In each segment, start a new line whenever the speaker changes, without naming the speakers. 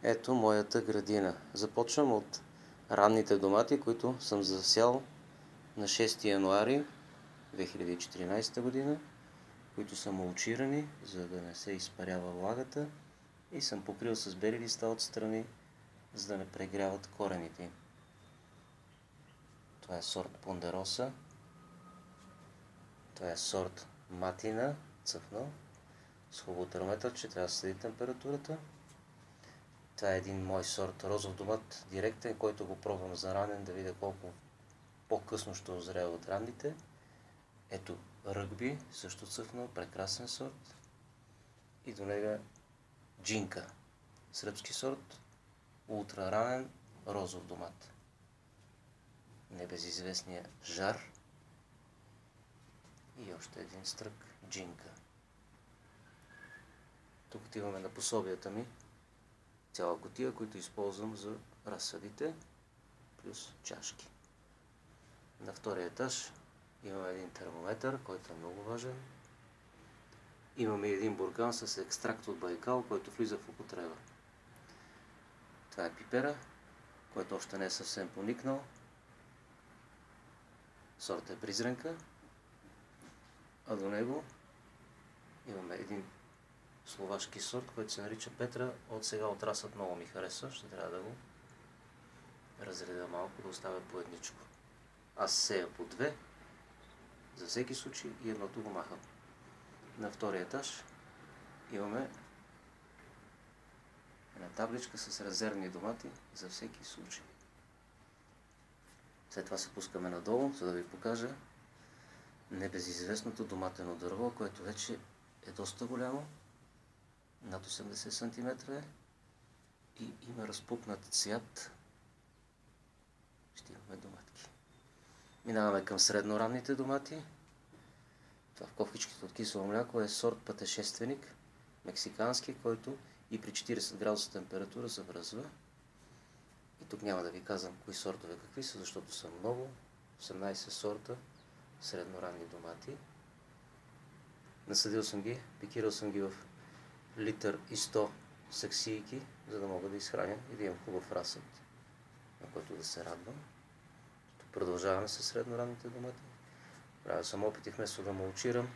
Ето моята градина. Започвам от ранните домати, които съм засял на 6 януари 2014 година, които са мулчирани, за да не се изпарява влагата, и съм покрил с бели листа отстрани, за да не прегряват корените им. Това е сорт Понderosa. Това е сорт Матина, цъфнал, с хубаво термометър, че трябва да следи температурата. Това е един мой сорт розов домат директен, който го пробвам за ранен, да видя колко по-късно ще озрее от ранните. Ето Ръгби, също цъфнал, прекрасен сорт. И до него Джинка, сръбски сорт, ултра ранен розов домат. Небезизвестния Жар и още един стрък Джинка. Тук отиваме на пособията ми. Цяла кутия, които използвам за разсъдите, плюс чашки. На втория етаж имаме един термометър, който е много важен. Имаме един буркан с екстракт от Байкал, който влиза в употреба. Това е пипера, който още не е съвсем поникнал. Сорта е Призренка. А до него имаме един словашки сорт, който се нарича Петра. От сега отрасът много ми харесва. Ще трябва да го разредя малко, да оставя по едничко. Аз сея по две, за всеки случай, и едното го махам. На втория етаж имаме една табличка с резервни домати за всеки случай. След това се пускаме надолу, за да ви покажа небезизвестното доматено дърво, което вече е доста голямо, над 80 см е, и има разпукнат цвят. Ще имаме доматки. Минаваме към средноранните домати. Това в кофичките от кисело мляко е сорт Пътешественик, мексикански, който и при 40 градуса температура се връзва. И тук няма да ви казвам кои сортове какви са, защото са много. 18 сорта средноранни домати. Насадил съм ги, пикирал съм ги в литър и 100 саксийки, за да мога да изхраня и да имам хубав разсъд, на който да се радвам. Тук продължаваме с средноранните домати. Правя съм опити вместо да мулчирам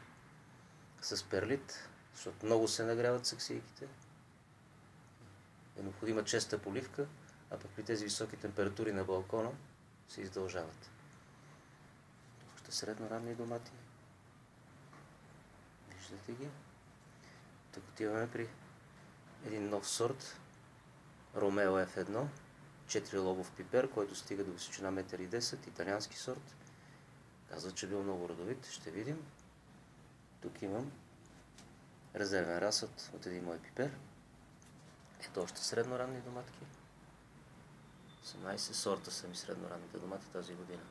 с перлит, защото много се нагряват саксийките. Е необходима честа поливка, а пък при тези високи температури на балкона се издължават. Тук ще средноранни домати. Виждате ги. Тук отиваме при един нов сорт Ромео F1, 4-лобов пипер, който стига до височина 1,10 м, италиански сорт. Казва, че бил много родовит, ще видим. Тук имам резервен разсъд от един мой пипер. Ето още средноранни доматки. 18 сорта са ми средноранните домати тази година.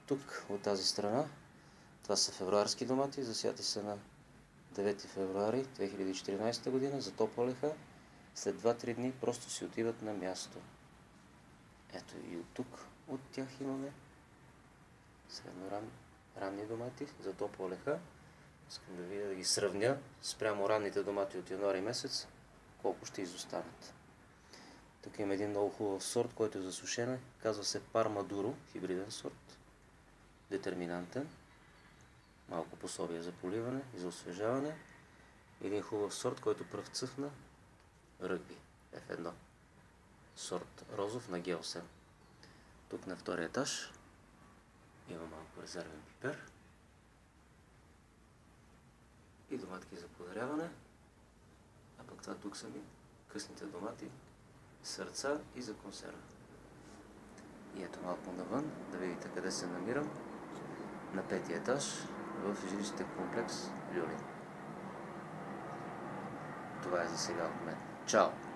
Тук от тази страна, това са февруарски домати, засяти са на 9 февруари 2014 година, затоплиха. След 2-3 дни просто си отиват на място. Ето и от тук от тях имаме средноранни домати, затоплиха. Искам да видя, да ги сравня спрямо ранните домати от януари месец, колко ще изостанат. Тук има един много хубав сорт, който е засушен. Казва се Пармадуро, хибриден сорт. Детерминантен. Малко пособие за поливане и за освежаване. Един хубав сорт, който пръв цъфна. Ръгби F1. Сорт розов на Г8. Тук на втория етаж има малко резервен пипер. И доматки за подаряване. А пък това тук са ми късните домати, сърца и за консерва. И ето малко навън, да видите къде се намирам. На 5-ти етаж в жилищен комплекс Люлин. Това е за сега от мен. Чао!